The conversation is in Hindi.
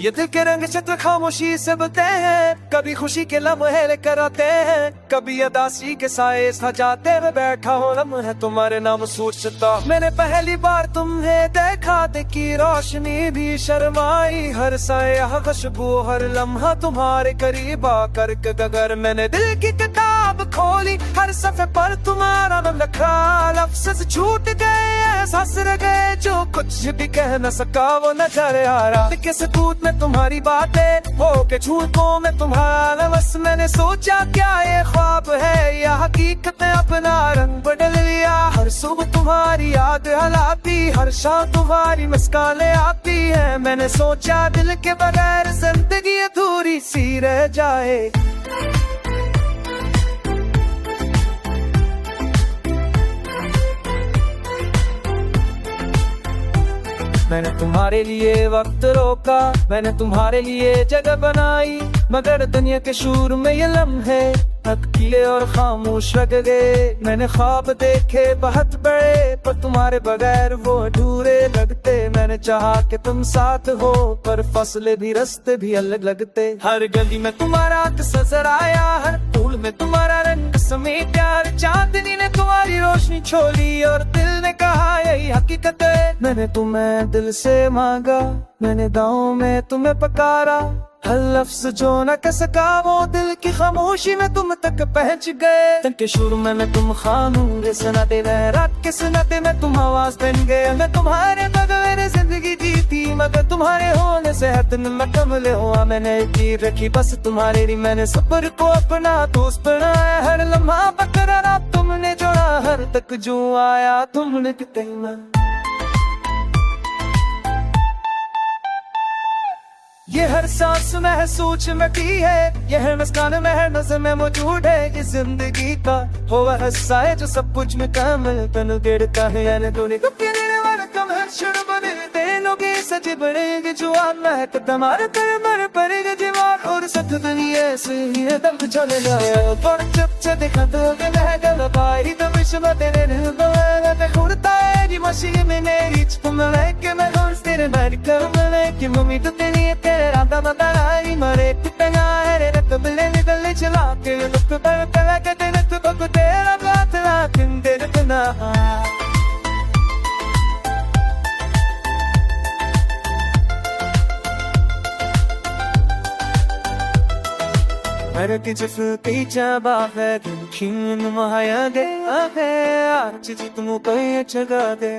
ये दिल के रंग चित्र खामोशी से बते हैं, कभी खुशी के लम्हे लेकर आते हैं, कभी उदासी के साए सजाते में बैठा हो लम्हा तुम्हारे नाम सोचता। मैंने पहली बार तुम्हें देखा, देखी रोशनी भी शर्माई, हर साया खुशबू हर लम्हा तुम्हारे करीब आकर के अगर मैंने दिल की किताब खोली, हर सफ़े पर तुम्हारा नाम लिखा, लफ्ज़ छूट गए एहसास रह गए, जो कुछ भी कह न सका वो नजर आ रहा के सबूत में तुम्हारी बातें हो के झूठों में तुम्हारा बस। मैंने सोचा क्या ये ख्वाब है या हकीकत है, अपना रंग बदल लिया। हर सुबह तुम्हारी याद हलाती, हर शाम तुम्हारी मुस्कानें आती है। मैंने सोचा दिल के बगैर जिंदगी अधूरी सी रह जाए। मैंने तुम्हारे लिए वक्त रोका, मैंने तुम्हारे लिए जगह बनाई, मगर दुनिया के शूर में ये लम्हे अटके और खामोश रह गए। मैंने ख्वाब देखे बहुत बड़े, पर तुम्हारे बगैर वो अधूरे लगते। मैंने चाहा कि तुम साथ हो, पर फसले भी रास्ते भी अलग लगते। हर गली में तुम्हारा अक्स नजर आया, हर फूल में तुम्हारा रंग समेत प्यार। चांदनी ने तुम्हारी रोशनी छोड़ी और दिल ने कहा यही हकीकत है। मैंने तुम्हें दिल से मांगा, मैंने दांव में तुम्हें पकारा, हर लफ्ज़ जो न कह सका वो दिल की खामोशी में तुम तक पहुंच गए। तन के शुरू में मैं तुम खानूंगे सुनाते रहे, रात के सुनाते में तुम आवाज बन गए। मैं तुम्हारे बगैर जिंदगी जीती, मगर तुम्हारे होने से हर दिन मैं कमल हुआ। मैंने जी रखी बस तुम्हारे लिए, मैंने सब्र को अपना दोस्त बनाया। हर लम्हा बकरार तुमने जोड़ा, हर तक जो आया तुमने कितना। ये हर सांस महसूस में की है, ये हर मुस्कान में हर नजर में मौजूद है। इस जिंदगी का हो वह हिस्सा है जो सब कुछ में कामिल तनु गिरता है। यानी तूने कब पीने वाला कम हर शुरू बने देनोगे सजे बढ़ेंगे जो आना है तो तुम्हारे तेरे मर पड़ेगा दीवार। और सत दुनिया से ये दम चले जाए और चुप से देखा तो गला गला भाई तो विश्व तेरे निर्भर में खुरता है जी मशीन में नहीं तुम लेके मैं हूँ तेरे बारी करूँ लेके मम्मी तो तेरी राधा मदारी मरे कितना है रे तो बिले निकलने चला के लुक पर पहला के तेरे तो को तेरा बात लाकिन तेरे बिना। मेरे किचफ पीछा बाहे तुम खीन महाया दे आगे आज जी तुम कोई जगह दे।